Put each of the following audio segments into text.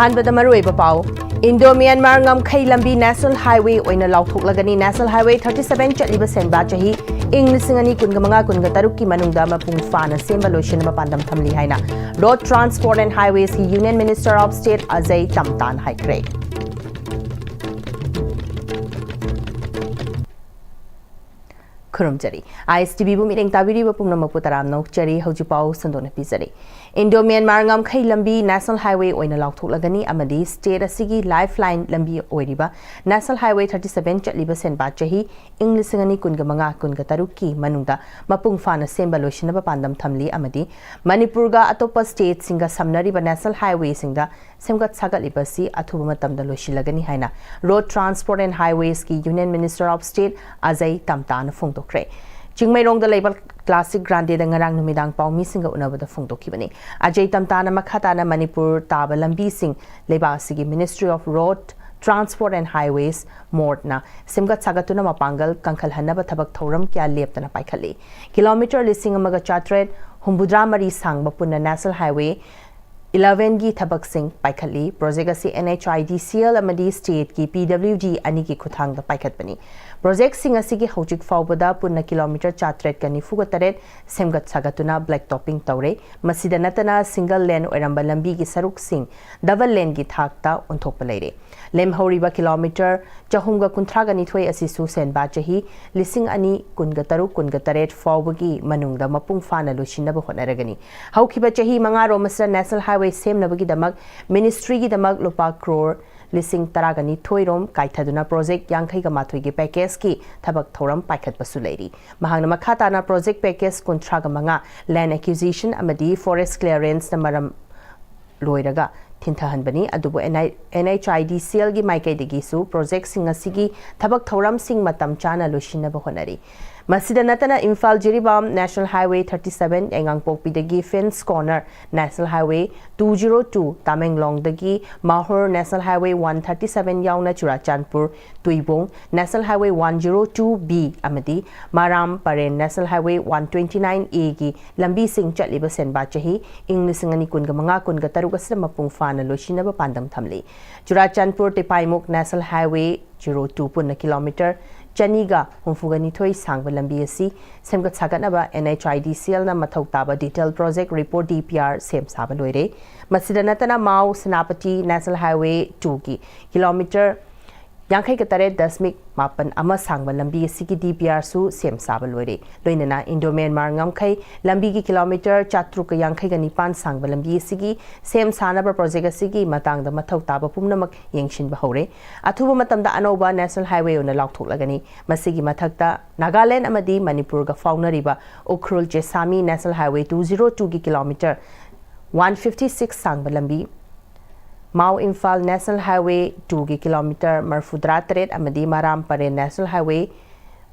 अहानबदा मरुइबा पाउ Indo Myanmar ngamkhai lambi national highway oina lauthok national highway 37 chaliba senba chahi ing 2015 ki manungda mapung fana semba loishin ma pandam thamli haina road transport and highways ki union minister of state Ajay Tamtan haikre Kurumjari Am-Istv bu meeting tabiri ba pungna maputaram nokchari hojipau sandona pizari Indo Myanmar ngamkhai lambi national highway oina lauthok amadi state asigi lifeline lambi oiriba national highway 37 chaliba senba chahi ing 2015 ki manungda mapung fana semba loishinaba pandam thamli amadi Manipur ga atopa state singa samnariba national highway singda semgat sagatliba si athuba matamda loishilagani haina road transport and highways ki union minister of state Ajay Tamtan phongtok Chingmairong da label classic grande da ngarang numidang paumi singa unabada phongtokibani Ajay Tamtana makhatana Manipur taba lambi sing leba sigi Ministry of Road Transport and Highways Mortna simgat sagatuna mapangal kankal hanaba thabak thoram kya leptana paikhali kilometer lising amaga chatred humbudra mari sangba punna national highway 11 gi thabak sing paikhali project asi NHIDCL amadi state ki PWD ani ki khuthang da paikhat bani project sing asi ki hojik faubada punna kilometer chatret kani fugatare semgat sagatuna black topping tawre masida natana single lane oiramba lambi gi saruk sing double lane gi thakta onthokpa leire lem horiba kilometer chahumga kunthra gani thoi asi su sen ba chahi lising ani kunga taru kunga taret faubagi manungda mapung fana loshina ba honaragani haukiba chahi mangaro masra national highway sem nabagi damak ministry gi damak lupa crore lising taragani thoirom kaithaduna project yankhai ga mathoi gi package ki thabak thoram paikhat pasu leiri mahangna makhata na project package kunthra ga manga land acquisition amadi forest clearance na maram loiraga thintahanbani adubu NHIDCL gi maikai su project singa sigi thabak thoram sing matam chana loshina ba honari masida natana Imphal Jiribam National Highway 37 Engangpokpi dagi Fence Corner National Highway 202 Tamenglong dagi Mahur National Highway 137 yauna Churachandpur Tuibong National Highway 102B amadi Maram Paren National Highway 129A gi lambi sing chatliba senba chahi ing 2015 asra mapung fana loshina ba pandam thamli Churachandpur Tipaimuk National Highway 02 punna kilometer Chaniga humfugani thoi sangba lambi asi semgat sagatnaba NHIDCL na mathau taba detailed project report DPR sem saba loire masida natana Mau Senapati National Highway 2 ki kilometer yankhai ka tare 10.8 ama sangba lambi asi ki DPR su sem saba loire loinana Indo Myanmar ngamkhai lambi ki kilometer 4 yankhai ga nipan sangba lambi asi ki sem sanaba project asi ki matang da mathau taba pumnamak yengshin ba hore athuba matamda anoba national highway ona laukthok masigi mathakta Nagaland amadi Manipur ga faunariba Ukhrul Chesami National Highway 202 ki kilometer 156 sangba lambi Mau Imphal National Highway 2 ki kilometer marfudra tret amadi Maram Pare National Highway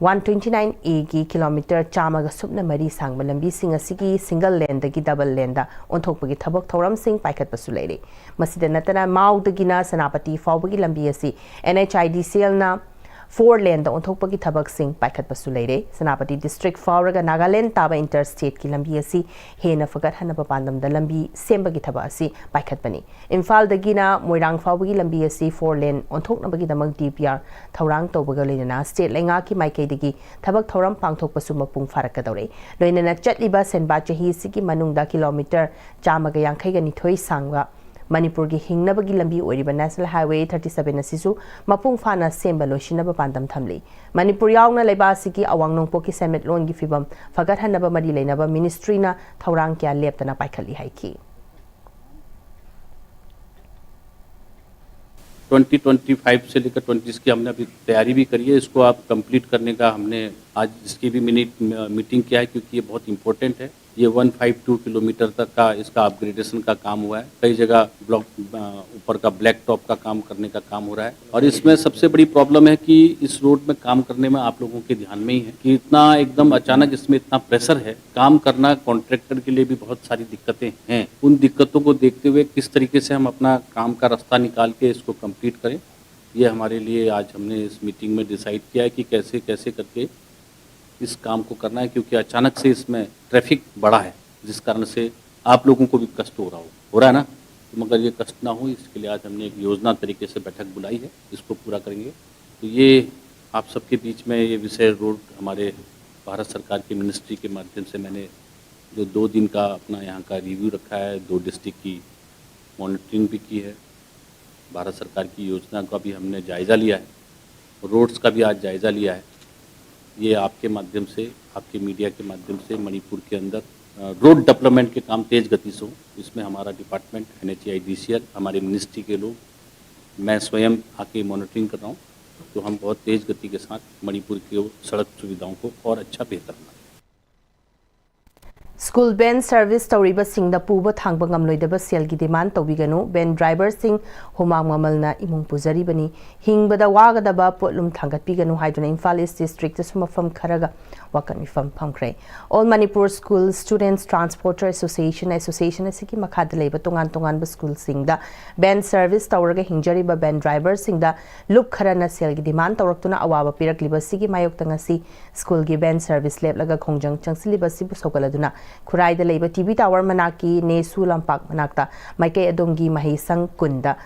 129A ki kilometer chamaga supna mari sangba lambi singa sigi single lane dagi double lane da onthokpagi thabak thoram sing paikat pasu leire masida natana Mau dagina Senapati faubagi lambi asi NHIDCL na 4 lane da onthokpagi thabak sing paikat pasu leire Senapati district fauraga Nagaland taba interstate ki lambi asi hena fagat hanaba pandam da lambi sembagi thaba asi paikat bani Imphal dagina Moirang faubagi lambi asi 4 lane onthoknabagi damak DPR thaurang tobaga leinana state lenga ki maikai dagi thabak thoram pangthok pasu mapung farak dore loinana chatliba senba chahi sigi manungda kilometer chamaga yankhai ga nithoi sangwa Manipur gi hingnabagi lambi oiriba National Highway 37 asisu mapung fana semba loishinaba pandam thamli Manipur yaungna leba sigi awang nongpo ki semet lon gi fibam fagat hanaba mari leinaba ministry na thaurang kya leptana paikhali haiki 2025 से लेकर 20 की हमने अभी तैयारी भी करी है इसको आप कंप्लीट करने का हमने आज इसकी भी मीटिंग किया है क्योंकि ये बहुत इंपॉर्टेंट है ये 152 किलोमीटर तक का इसका अपग्रेडेशन का काम हुआ है कई जगह ब्लॉक ऊपर का ब्लैक टॉप का काम करने का काम हो रहा है और इसमें सबसे बड़ी प्रॉब्लम है कि इस रोड में काम करने में आप लोगों के ध्यान में ही है कि इतना एकदम अचानक इसमें इतना प्रेशर है काम करना कॉन्ट्रैक्टर के लिए भी बहुत सारी दिक्कतें हैं उन दिक्कतों को देखते हुए किस तरीके से हम अपना काम का रास्ता निकाल के इसको कंप्लीट करें ये हमारे लिए आज हमने इस मीटिंग में डिसाइड किया है कि कैसे कैसे करके इस काम को करना है क्योंकि अचानक से इसमें ट्रैफिक बढ़ा है जिस कारण से आप लोगों को भी कष्ट हो रहा है ना मगर ये कष्ट ना हो इसके लिए आज हमने एक योजना तरीके से बैठक बुलाई है, इसको पूरा करेंगे। तो ये आप सबके बीच में ये विषय रोड हमारे भारत सरकार की मिनिस्ट्री के माध्यम से मैंने जो 2 दिन का अपना यहाँ का रिव्यू रखा है, 2 डिस्ट्रिक्ट की मॉनिटरिंग भी की है, भारत सरकार की योजना का भी हमने जायज़ा लिया है, रोड्स का भी आज जायज़ा लिया है। ये आपके माध्यम से, आपके मीडिया के माध्यम से मणिपुर के अंदर रोड डेवलपमेंट के काम तेज़ गति से हो, इसमें हमारा डिपार्टमेंट NHAIDCL, हमारे मिनिस्ट्री के लोग, मैं स्वयं आके मॉनिटरिंग कर रहा हूँ। तो हम बहुत तेज़ गति के साथ मणिपुर की सड़क सुविधाओं को और अच्छा बेहतर बनाएं। स्कूल बैन सर्विस तौरीब सिंगदा पुब थांग ngamloidaba सेल की डिमांड तौबिगनु बैन ड्राइवर सिंग हुमांग ममलना इमुंग पुजरीबनी हिंगबदा वागदबा पोटलुम थांगतपिगनु हाइदुना इम्फाल ईस्ट डिस्ट्रिक्ट सुमफम खरगा वाकन मिफम फमख्रे all Manipur school students transporter association असि मखाद लेबा तोंगान तोंगान स्कूल सिंगदा बैन सर्विस तौरगा हिंजरीबा बैन ड्राइवर सिंगदा लुप खरना सेल की डिमांड तौरक्तुना अवाबा पिरकलिबा सिगी मायोक्तंगसी स्कूल की बैन सर्विस लेबलगा खोंजंग चंगसिलिबा सिबु सोगलदुना खुराइदा लेबा टीवी टावर मनाकी नेसु लंपाक मनाक्ता माइके अदोंगी महिसंग कुंदा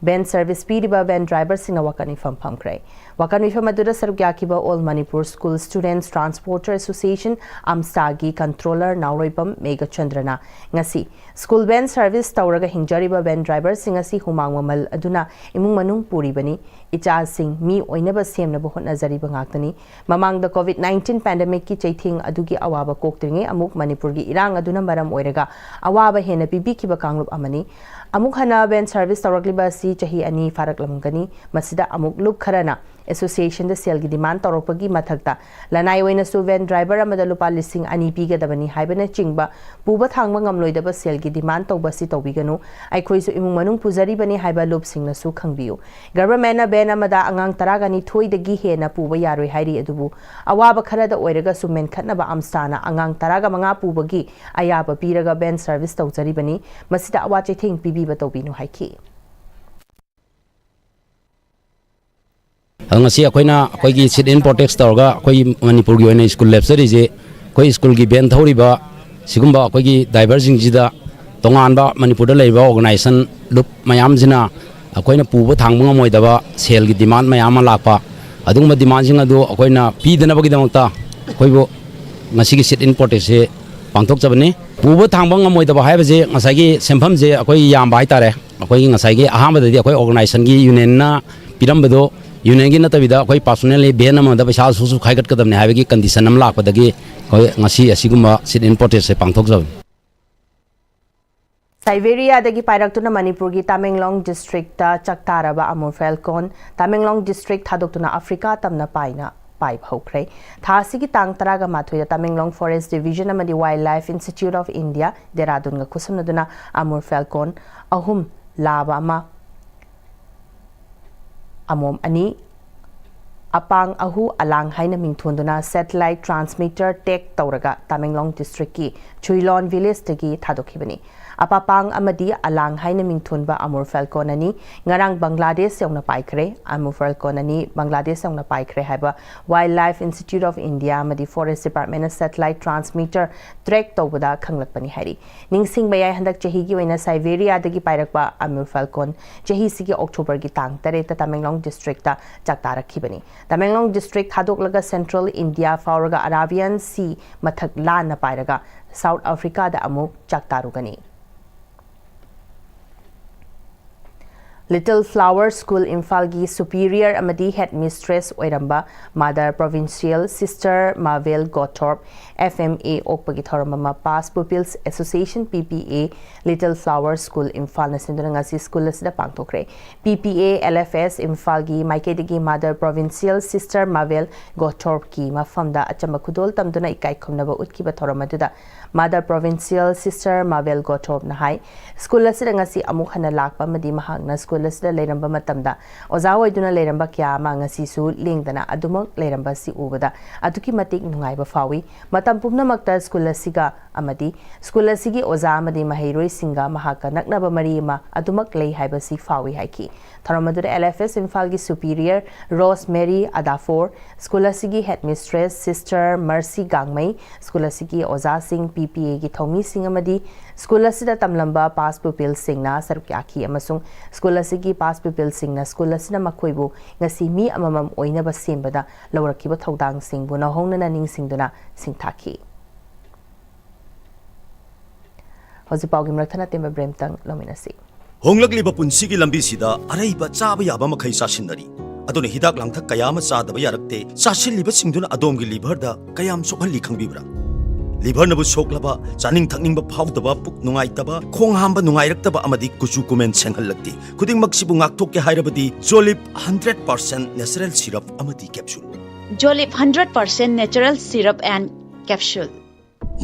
बैन सर्विस पीरिबा बैन ड्राइवर सिंह वाकन मिफम फमख्रे वाकन मिफम अदुदा सरुक याखिबा all Manipur school students transporter association AM-Istv controller Naoroibam मेघचंद्रना ngasi स्कूल बैन सर्विस तौरगा हिंजरीबा बैन ड्राइवर सिंह असि हुमांग ममल अदुना इमुंग मनुंग पुरीबनी इचा सिंह मी ओइनबा सेमनबा होटनाजरीबा ngaktani mamangda COVID-19 pandemic की चैथिंग अदुगी अवाबा कोक्तरिंगे अमुक मणिपुर की इरांग अदुना मरम ओइरगा अवाबा हेना पिबिखिबा कांगलुप अमनी अमुक हना बैन सर्विस तौरकलिबा सि चही अनि फारकलमगनी मसिदा अमुक लुप खरना एसोसिएशन सेल की डिमांड तौरपगी मथक्ता लनाई ओइनसु वैन ड्राइवर अमदा लुपा लिसिंग अनि पीगदबनी हाइबना चिंगबा पुबा थांगबा ngamloidaba सेल की डिमांड तौबसी तौबिगनु आइखोइसु इमुंग मनुंग पुजरीबनी हाइबा लुप सिंगनसु खंगबियु गवर्नमेंट बैन अमदा अंगांग तरागनी थोइदगी हेना पुबा यारोइ हाइरि अदुबु अवाबा खरदा ओइरगा सुमेन खतनबा AM-Istv अंगांग तरागा मंगा पुबगी अयाबा पीरगा बैन सर्विस तौजरीबनी मसिदा अवा चैथिंग पीबीबा तौबिनु हाइखि ngasi akoina akoigi sit in protect tawga akoi manipur gi oina school lecture je koi school gi ben thoriba sigumba akoigi driver jing jida tongan ba manipur da leiba organization loop mayam jina akoina puba thangba moidaba sel gi demand mayam lakpa adungma demand jing adu akoina pidana bagi damta koibo ngasi gi sit in protect se pangthok jabani puba thangba moidaba haiba je ngasai gi sempham je akoi yam bai tare akoi ngasai gi ahama da akoi organization gi union na pirambado union की नतबिदा कोई personally Ben अमदा पैसा सुसु खाइगत कदमने हाइबगी condition अम लाकपदगी कोई ngasi asiguma sit in protest se pangthok jaw Siberia दगी पायरक्तुना मणिपुर की Tamenglong district ता चक्तारबा अमूर फैल्कॉन तामेंगलोंग डिस्ट्रिक्ट थादोक्तुना अफ्रीका तमना पाइना पाइप हौख्रे थासी की तांग तरागा माथुया तामेंगलोंग फॉरेस्ट डिवीजन अमदी wild life institute of India Dehradun गा खुसमनदुना अमूर फैल्कॉन अहुम लाबा अमा अमोम अनि अपांग अहु अलांग हाइना मिंथोंदुना सैटेलाइट ट्रांसमीटर टेक तौरगा तामेंगलोंग डिस्ट्रिक्ट की चुइलोन विलेज तगी थादोखिबनी अपापांग अमदी अलांग हाइना मिंथोंबा अमूर फैल्कॉन अनि ngarang बांग्लादेश यौना पाइखरे अमूर फैल्कॉन अनि बांग्लादेश यौना पाइखरे हाइबा wild life institute of India अमदी forest department satellite transmitter track तौबदा खंगलकपनी हाइरी निंगसिंग बयाय हंदक चही की ओइना साइबेरिया दगी पाइरकबा अमूर फैल्कॉन चही सिगी अक्टोबर की तांग तरेता तामेंगलोंग डिस्ट्रिक्ट ता चक्तारखिबनी तामेंगलोंग डिस्ट्रिक्ट थादोकलगा सेंट्रल इंडिया फावरगा अराबियन सी मथक लान पाइरगा साउथ अफ्रीका दा अमुक चक्तारुगनी लिटिल फ्लावर स्कूल इम्फाल की सुपीरियर अमदी हेड मिस्ट्रेस ओइरंबा mother provincial sister Mabel Gowthorpe FMA ओकपगी थोरममा pass pupils association PPA Little Flower School Imphal नसिंदुना स्कूल असिदा पांगथोखरे PPA LFS इम्फाल की माइकेदगी mother provincial sister Mabel Gowthorpe की मफमदा अचम खुदोल तमदुना इकाई खुमनबा उतकिबा थोरमदुदा mother provincial sister Mabel Gowthorpe नहाई स्कूल असिदा ngasi amuk hana lakpa madi mahakna school असिदा लेरंबा मतमदा ओजा ओइदुना लेरंबा क्या मा ngasi su lengdana adumok लेरंबा si ubada aduki matik nungaiba fawi matam pumnamakta school असिगा amadi स्कूल असिगी ओजा amadi mahairoi singa mahaka naknaba mari ma adumak lei haiba si fawi haiki थरमदुदा LFS Imphal की सुपीरियर रोजमेरी अदाफोर school असिगी headmistress sister Mercy Gangmei school असिगी ओजा सिंह BPA gi thomi sing amadi school asida tamlamba pass pupil singna saruk yakhi amasung school asigi pass pupil singna school asina makoibu ngasi mi amamam oina ba sembada lawrakiba thodang singbu na hongna na ning singduna singthaki hoji pawgi mrathana temba bremtang lominasi honglakliba punsigi lambi sida araiba chaba yaba makhai sasinari adone hidak langthak kayama chadaba yarakte chasilliba singduna adomgi liver da kayam sokhalli khangbibra liver nabu soklaba chaning thakningba phawdaba puk nungaitaba khong hamba nungairaktaba amadi kuchu kumen senghallakti khuding maksibu ngakthok ke hairabadi jolip 100% natural syrup amadi capsule Jolip 100% natural syrup and capsule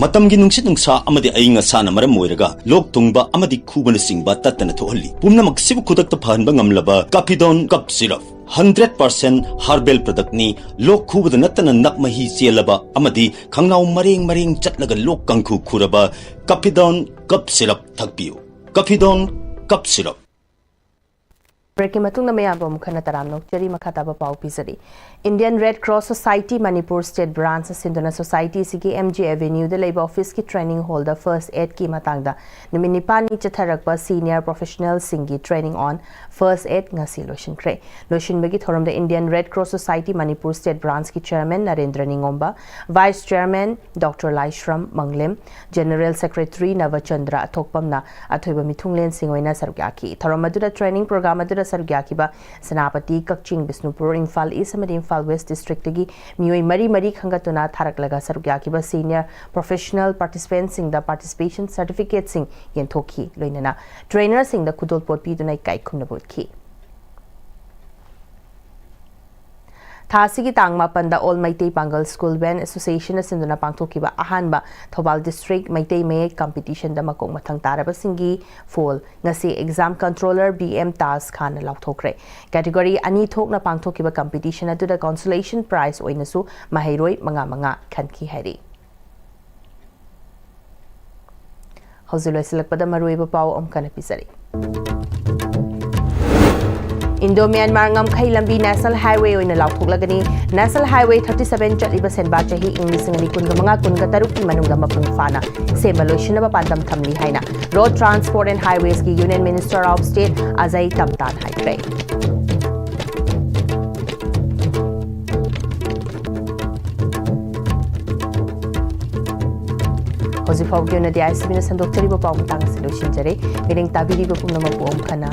matamgi nungsit nungsa amadi ainga sana maram moiraga lok tungba amadi khubana singba tatana thohalli pumna maksibu khudakta phanba ngamlaba kapidon cup syrup 100% herbal product ni lok khubada natana nakmahi chelaba amadi khangnaw mareng mareng chatlaga lok kangkhu khuraba kapidon cup syrup thakpiu kapidon cup syrup Break matung na mayam bom khana taram nok cheri makhata ba pau pisari Indian Red Cross Society Manipur State Branch Sindona Society sigi MG Avenue the labor office ki training holder first aid ki matangda nimini pani chatharakpa senior professional singi training on first aid ngasi lotion kre lotion bagi thoram the Indian Red Cross Society Manipur State Branch ki chairman Narendra Ningomba vice chairman Dr Laishram Manglem general secretary Navachandra Thokpamna athoiba mithunglen singoina sargyaki thoram adura training program adura sargyakiba Senapati Kakching Bisnupur Imphal East amadi Imphal West district gi mioi mari khangatuna tharaklaga sargyakiba senior professional participants sing the participation certificate sing yenthoki loinana trainer sing the kudol pot pi dunai kai khumna botki Thasigi Tangma Panda All Maitei Pangal School Band Association Sinduna Pangthokiba Ahanba Thobal District Maitei May Competition da makong mathang taraba singi fall ngasi exam controller BM Tas Khan lauthokre category ani thokna pangthokiba competition atu da consolation prize oinasu mahairoi manga khanki hari hozuloi silakpada maruiba paw omkana pisari Indo-Myanmar ngam khai lambi National Highway oina lauthok National Highway 37 chaliba senba chahi inglisingani kunga taruk ki manungda mapung fana sema loishinaba pandam thamli haina Road Transport and Highways ki Union Minister of State Azai Tamtan haikre Hozi Fogyo na di ICB na sandok chariba pa umtang silushin jare miring tabiri ba pumna mapuom kana